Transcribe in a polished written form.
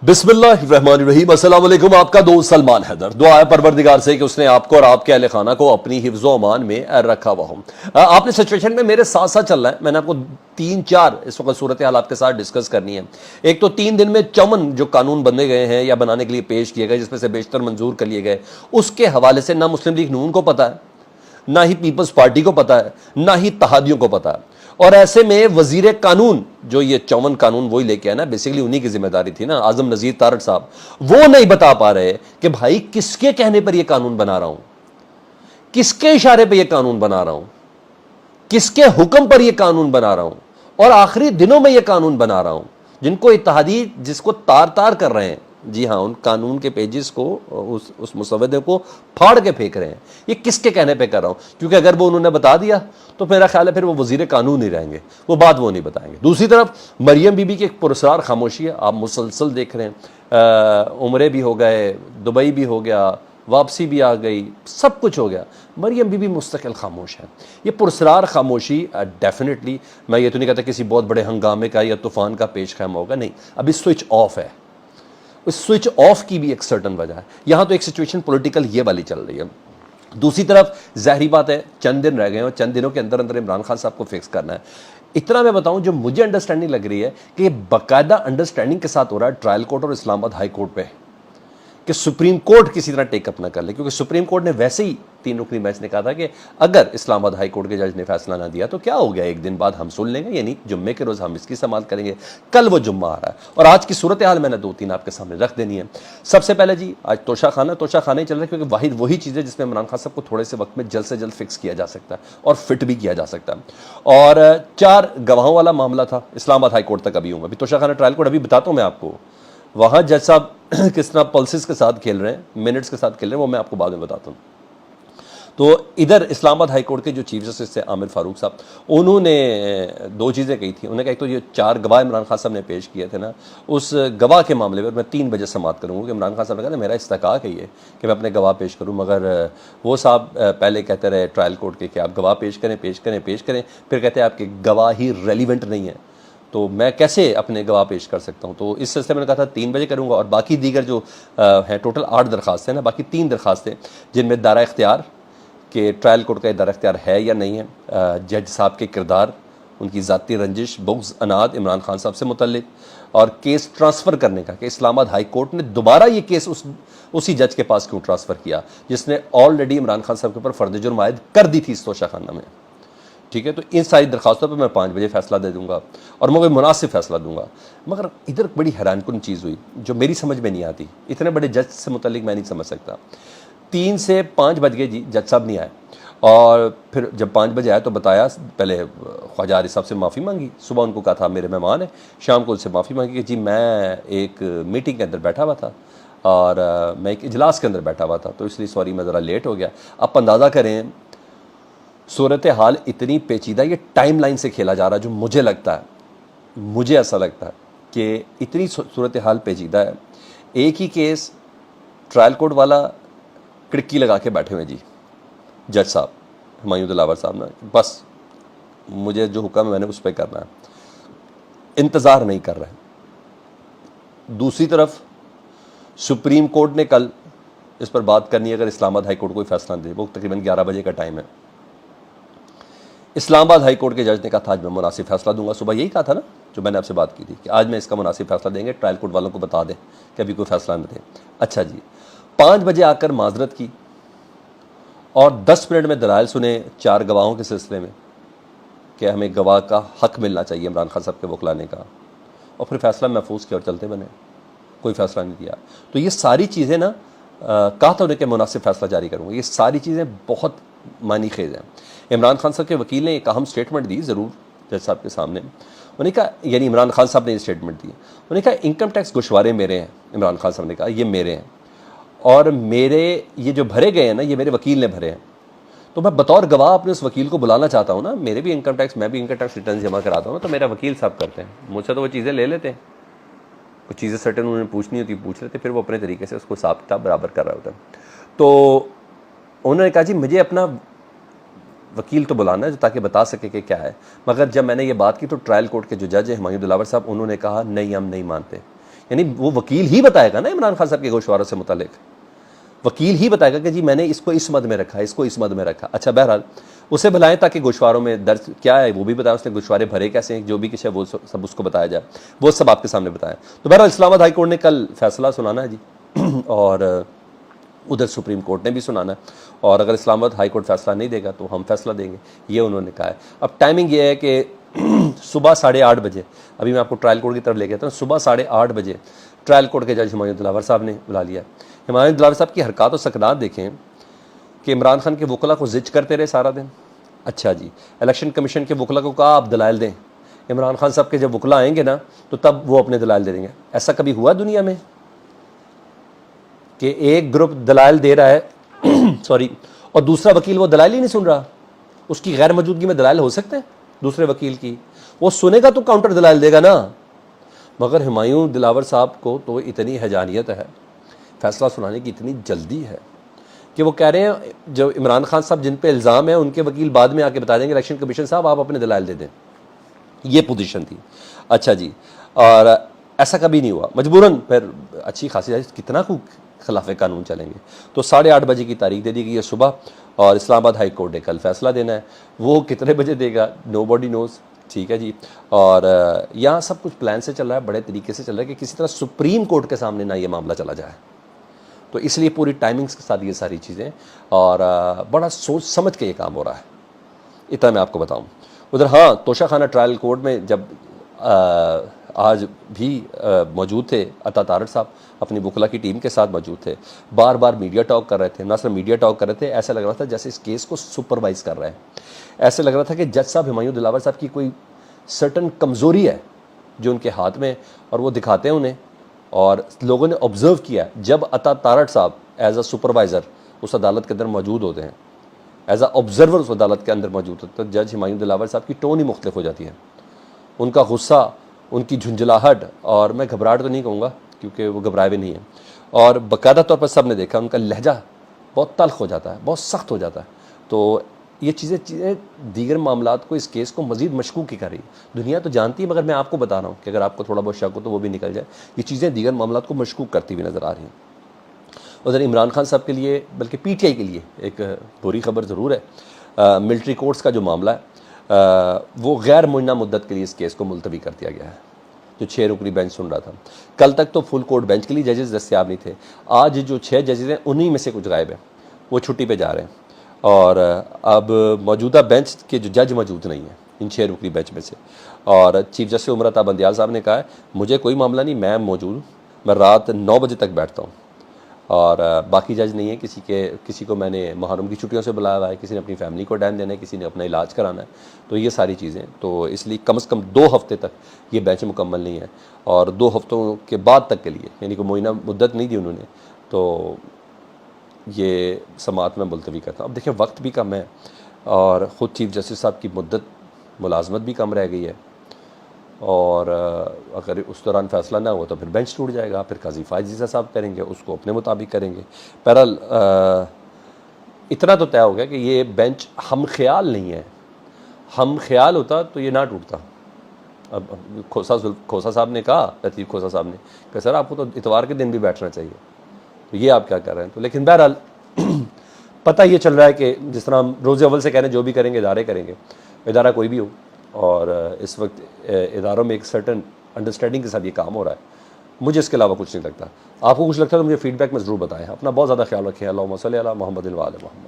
बिस्मिल्लाहिर्रहमानिर्रहीम। अस्सलाम वालेकुम। आपका दोस्त सलमान हैदर। दुआ है परवरदिगार से कि उसने आपको और आपके अहले खाना को अपनी हिफ्ज़ो अमान में रखा हुआ हो। आपने सिचुएशन में मेरे साथ साथ चलना है। मैंने आपको 3-4 इस वक्त सूरत हाल आपके साथ डिस्कस करनी है। एक तो 3 दिन में 54 जो कानून बने गए हैं या बनाने के लिए पेश किए गए, जिसमें से बेशतर मंजूर कर लिए गए, उसके हवाले से ना मुस्लिम लीग नून को पता है, ना ही पीपल्स पार्टी को पता है, ना ही तहादियों को पता है। और ऐसे में वजीर कानून जो ये 54 कानून वही लेके आया ना, बेसिकली उन्हीं की जिम्मेदारी थी ना, आजम नजीर तारड़ साहब, वो नहीं बता पा रहे कि भाई किसके कहने पर ये कानून बना रहा हूं, किसके इशारे पर ये कानून बना रहा हूं, किसके हुक्म पर ये कानून बना रहा हूं, और आखिरी दिनों में ये कानून बना रहा हूं। जिनको इत्तेहादी जिसको तार तार कर रहे हैं, जी हाँ, उन कानून के पेजेस को, उस मुसवदे को फाड़ के फेंक रहे हैं, ये किसके कहने पे कर रहा हूं? क्योंकि अगर वो उन्होंने बता दिया तो मेरा ख्याल है फिर वो वजीर कानून ही रहेंगे, वो बात वो नहीं बताएंगे। दूसरी तरफ मरियम बीबी की एक पुरस्कार खामोशी है, आप मुसलसल देख रहे हैं। उम्रे भी हो गए, दुबई भी हो गया, वापसी भी आ गई, सब कुछ हो गया, मरियम बीबी मुस्तकिल खामोश है। ये पुरस्कार खामोशी डेफिनेटली, मैं ये तो नहीं कहता किसी बहुत बड़े हंगामे का या तूफान का पेश खैमा होगा, नहीं, अभी स्विच ऑफ है। उस स्विच ऑफ की भी एक सर्टन वजह है। यहां तो एक सिचुएशन पॉलिटिकल ये वाली चल रही है। दूसरी तरफ ज़ाहिरी बात है, चंद दिन रह गए और चंद दिनों के अंदर अंदर इमरान खान साहब को फिक्स करना है। इतना मैं बताऊं, जो मुझे अंडरस्टैंडिंग लग रही है कि ये बाकायदा अंडरस्टैंडिंग के साथ हो रहा है ट्रायल कोर्ट और इस्लामाबाद हाई कोर्ट पे, कि सुप्रीम कोर्ट किसी तरह टेकअप ना कर ले। क्योंकि सुप्रीम कोर्ट ने वैसे ही 3 रुकनी बेंच ने कहा था कि अगर इस्लामाबाद हाई कोर्ट के जज ने फैसला ना दिया तो क्या हो गया, एक दिन बाद हम सुन लेंगे, यानी जुम्मे के रोज़ हम इसकी समाअत करेंगे। कल वो जुम्मा आ रहा है और आज की सूरत हाल मैंने 2-3 आपके सामने रख देनी है। सबसे पहले जी, आज तोशा खाना ही चल रहा है, क्योंकि वाहिद वही चीज़ है जिसमें इमरान खान साहब को थोड़े से वक्त में जल्द से जल्द फिक्स किया जा सकता है और फिट भी किया जा सकता है। और 4 गवाहों वाला मामला था, इस्लामाबाद हाई कोर्ट तक अभी हूँ, अभी तोशा खाना ट्रायल कोर्ट अभी बताता हूँ मैं आपको। वहाँ जज साहब किस तरह पल्सेस के साथ खेल रहे हैं, मिनट्स के साथ खेल रहे हैं, वो मैं आपको बाद में बताता हूँ। तो इधर इस्लामाबाद हाई कोर्ट के जो चीफ जस्टिस थे आमिर फारूक साहब, उन्होंने 2 चीज़ें कही थी। उन्होंने कहा, एक तो ये 4 गवाह इमरान खान साहब ने पेश किए थे ना, उस गवाह के मामले पर मैं 3 बजे समाअत करूँगा कि इमरान खान साहब ने कहा ना, मेरा इस्तेकाक है ये कि मैं अपने गवाह पेश करूँ, मगर वो साहब पहले कहते रहे ट्रायल कोर्ट के कि आप गवाह पेश करें, फिर कहते हैं आपके गवाह ही रेलिवेंट नहीं है, तो मैं कैसे अपने गवाह पेश कर सकता हूँ। तो इस सिलसिले में कहा था 3 बजे करूँगा। और बाकी दीगर जो हैं, टोटल 8 दरखास्तें ना, बाकी 3 दरखास्तें जिनमें दायरा इख्तियार के ट्रायल कोर्ट का दायरा इख्तियार है या नहीं है, जज साहब के किरदार, उनकी ज़ाती रंजिश, बुग़्ज़, अनाद इमरान खान साहब से मुतल्लिक, और केस ट्रांसफ़र करने का कि इस्लामाबाद हाई कोर्ट ने दोबारा ये केस उसी जज के पास क्यों ट्रांसफ़र किया जिसने ऑलरेडी इमरान खान साहब के ऊपर फ़र्द जुर्म आयद कर दी थी इस तोशा खाना में। ठीक है, तो इन सारी दरखास्तों पर मैं 5 बजे फैसला दे दूंगा और मैं कोई मुनासिब फैसला दूंगा। मगर इधर बड़ी हैरानकुन चीज़ हुई जो मेरी समझ में नहीं आती, इतने बड़े जज से मुतल्लिक मैं नहीं समझ सकता। 3 से 5 बज गए जी, जज साहब नहीं आए। और फिर जब 5 बजे आए तो बताया, पहले ख्वाजा आरिफ साहब से माफ़ी मांगी, सुबह उनको कहा था मेरे मेहमान हैं, शाम को उनसे माफ़ी मांगी कि जी मैं एक मीटिंग के अंदर बैठा हुआ था और मैं एक इजलास के अंदर बैठा हुआ था, तो इसलिए सॉरी मैं ज़रा लेट हो गया। आप अंदाज़ा करें सूरत हाल इतनी पेचीदा, ये टाइम लाइन से खेला जा रहा है, जो मुझे लगता है, मुझे ऐसा लगता है कि इतनी सूरत हाल पेचीदा है। एक ही केस ट्रायल कोर्ट वाला खिड़की लगा के बैठे हुए जी, जज साहब हुमायूं दिलावर साहब ना, बस मुझे जो हुक्म है मैंने उस पर करना है, इंतज़ार नहीं कर रहे। दूसरी तरफ सुप्रीम कोर्ट ने कल इस पर बात करनी है, अगर इस्लामाबाद हाई कोर्ट कोई फैसला दे, वो तकरीबन 11 बजे का टाइम है। इस्लामाबाद हाई कोर्ट के जज ने कहा था आज मैं मुनासिब फैसला दूंगा, सुबह यही कहा था ना जो मैंने आपसे बात की थी कि आज मैं इसका मुनासिब फैसला देंगे, ट्रायल कोर्ट वालों को बता दें कि अभी कोई फैसला न दें। अच्छा जी, 5 बजे आकर माजरत की और 10 मिनट में दलाइल सुने 4 गवाहों के सिलसिले में कि हमें गवाह का हक मिलना चाहिए इमरान खान साहब के वकलाने का, और फिर फैसला महफूज किया और चलते बने, कोई फैसला नहीं दिया। तो ये सारी चीज़ें ना, कहा था उन्हें कि मुनासिब फैसला जारी करूँगा, ये सारी चीज़ें बहुत मानी खेज हैं। इमरान खान साहब के वकील ने एक अहम स्टेटमेंट दी ज़रूर जज साहब के सामने। उन्होंने कहा, यानी इमरान खान साहब ने ये स्टेटमेंट दी, उन्होंने कहा इनकम टैक्स गोशवारे मेरे हैं। इमरान खान साहब ने कहा ये मेरे हैं और मेरे ये जो भरे गए हैं ना, ये मेरे वकील ने भरे हैं, तो मैं बतौर गवाह अपने उस वकील को बुलाना चाहता हूँ ना। मेरे भी इनकम टैक्स, मैं भी इनकम टैक्स रिटर्न जमा कराता हूँ ना, तो मेरा वकील साहब करते हैं, मुझसे तो वो चीज़ें ले लेते हैं, कुछ चीज़ें सर्टन उन्होंने पूछनी होती पूछ लेते, फिर वो अपने तरीके से उसको हिसाब किताब बराबर कर रहा होता है। तो उन्होंने कहा जी मुझे अपना वकील तो बुलाना है जो ताकि बता सके कि क्या है। मगर जब मैंने ये बात की तो ट्रायल कोर्ट के जो जज हैं हुमायूं दिलावर साहब, उन्होंने कहा नहीं हम नहीं मानते, यानी वो वकील ही बताएगा ना इमरान खान साहब के गोशवारों से मुतालिक, वकील ही बताएगा कि जी मैंने इसको इस मद में रखा, इसको इस मद में रखा। अच्छा बहरहाल उसे बुलाएं ताकि गोशवारों में दर्ज क्या है वो भी बताए, उसने गोशवारे भरे कैसे हैं, जो भी कुछ है वो सब उसको बताया जाए, वो सब आपके सामने बताएं। तो बहरहाल इस्लामाबाद हाई कोर्ट ने कल फैसला सुनाना है जी और उधर सुप्रीम कोर्ट ने भी सुनाना है, और अगर इस्लामाबाद हाई कोर्ट फैसला नहीं देगा तो हम फैसला देंगे, ये उन्होंने कहा है। अब टाइमिंग ये है कि सुबह 8:30 बजे, अभी मैं आपको ट्रायल कोर्ट की तरफ ले गया था, सुबह 8:30 बजे ट्रायल कोर्ट के जज हुमायूं दिलावर साहब ने बुला लिया। हुमायूं दिलावर साहब की हरकत और सकनात देखें कि इमरान खान के वकला को जिच करते रहे सारा दिन। अच्छा जी, इलेक्शन कमीशन के वकला को कहा आप दलाइल दें, इमरान खान साहब के जब वकला आएंगे ना तो तब वो अपने दलाइल दे देंगे। ऐसा कभी हुआ दुनिया में कि एक ग्रुप दलाइल दे रहा है सॉरी, और दूसरा वकील वो दलाइल ही नहीं सुन रहा? उसकी गैर मौजूदगी में दलाइल हो सकते हैं दूसरे वकील की, वो सुनेगा तो काउंटर दलाइल देगा ना। मगर हुमायूं दिलावर साहब को तो इतनी हैजानियत है, फैसला सुनाने की इतनी जल्दी है कि वो कह रहे हैं जो इमरान खान साहब जिन पे इल्ज़ाम है उनके वकील बाद में आके बता देंगे इलेक्शन कमीशन साहब आप अपने दलाइल दे दें। ये पोजीशन थी। अच्छा जी, और ऐसा कभी नहीं हुआ, मजबूरन फिर अच्छी खासी कितना को खिलाफ कानून चलेंगे। तो 8:30 बजे की तारीख दे दी गई है सुबह, और इस्लामाबाद हाई कोर्ट ने कल फैसला देना है। वो कितने बजे देगा नोबॉडी नोज़, ठीक है जी। और यहाँ सब कुछ प्लान से चल रहा है, बड़े तरीके से चल रहा है कि किसी तरह सुप्रीम कोर्ट के सामने ना ये मामला चला जाए, तो इसलिए पूरी टाइमिंग्स के साथ ये सारी चीज़ें, और बड़ा सोच समझ के ये काम हो रहा है, इतना मैं आपको बताऊं। उधर हाँ, तोशा खाना ट्रायल कोर्ट में जब आज भी मौजूद थे अता तारड़ साहब, अपनी वकला की टीम के साथ मौजूद थे, बार बार मीडिया टॉक कर रहे थे, ना सिर्फ मीडिया टॉक कर रहे थे, ऐसा लग रहा था जैसे इस केस को सुपरवाइज कर रहे हैं। ऐसे लग रहा था कि जज साहब हुमायूं दिलावर साहब की कोई सर्टन कमज़ोरी है जो उनके हाथ में, और वो दिखाते हैं उन्हें। और लोगों ने ऑब्ज़र्व किया जब अता तारड़ साहब एज अ सुपरवाइज़र उस अदालत के अंदर मौजूद होते हैं, एज अ ऑब्जर्वर उस अदालत के अंदर मौजूद होते हैं, तो जज हुमायूं दिलावर साहब की टोन ही मुख्तलिफ हो जाती है, उनका गुस्सा, उनकी झुंझलाहट, और मैं घबराहट तो नहीं कहूँगा क्योंकि वो घबराए भी नहीं है, और बाकायदा तौर पर सब ने देखा उनका लहजा बहुत तल्ख हो जाता है, बहुत सख्त हो जाता है। तो ये चीज़ें दीगर मामलात को, इस केस को मज़ीद मशकूक ही कर रही है। दुनिया तो जानती है, मगर मैं आपको बता रहा हूँ कि अगर आपको थोड़ा बहुत शक हो तो वो भी निकल जाए। ये चीज़ें दीगर मामलात को मशकूक करती हुई नज़र आ रही हैं। उधर इमरान खान साहब के लिए, बल्कि पीटीआई के लिए एक बुरी खबर ज़रूर है। मिलिट्री कोर्ट्स का जो मामला है वो गैर मुय्यना मुद्दत के लिए इस केस को मुलतवी कर दिया गया है, जो 6 रुकनी बेंच सुन रहा था। कल तक तो फुल कोर्ट बेंच के लिए जजेस दस्तियाब नहीं थे, आज जो 6 जजेस हैं उन्हीं में से कुछ गायब हैं, वो छुट्टी पे जा रहे हैं, और अब मौजूदा बेंच के जो जज मौजूद नहीं है इन 6 रुकनी बेंच में से। और चीफ जस्टिस उमरता बंदियाल साहब ने कहा है मुझे कोई मामला नहीं, मैं मौजूद हूँ, मैं रात 9 बजे तक बैठता हूँ, और बाकी जज नहीं है, किसी को मैंने मुहर्रम की छुट्टियों से बुलाया हुआ है, किसी ने अपनी फैमिली को टाइम देना है, किसी ने अपना इलाज कराना है। तो ये सारी चीज़ें, तो इसलिए कम से कम 2 हफ्ते तक ये बेंच मुकम्मल नहीं है, और 2 हफ्तों के बाद तक के लिए, यानी कि मुय्यना मुद्दत नहीं दी उन्होंने, तो ये समात में मुलतवी करता हूँ। अब देखिए वक्त भी कम है, और ख़ुद चीफ जस्टिस साहब की मुद्दत मुलाजमत भी कम रह गई है, और अगर उस दौरान फ़ैसला ना हुआ तो फिर बेंच टूट जाएगा, फिर काजी फायज़ साहब करेंगे, उसको अपने मुताबिक करेंगे। बहरहाल इतना तो तय हो गया कि ये बेंच हम ख्याल नहीं है, हम ख्याल होता तो ये ना टूटता। अब खोसा साहब ने कहा, लतीफ़ खोसा साहब ने कहा सर आपको तो इतवार के दिन भी बैठना चाहिए, तो ये आप क्या कर रहे हैं। तो लेकिन बहरहाल पता ये चल रहा है कि जिस तरह हम रोज़ अव्वल से कह रहे हैं जो भी करेंगे इदारे करेंगे, इदारा कोई भी हो, और इस वक्त इदारों में एक सर्टन अंडरस्टैंडिंग के साथ ये काम हो रहा है। मुझे इसके अलावा कुछ नहीं लगता। आपको कुछ लगता है तो मुझे फीडबैक में ज़रूर बताएं। अपना बहुत ज़्यादा ख्याल रखें। अल्लाहुम्मा सल्ली अला मुहम्मदिन व आले मुहम्मद।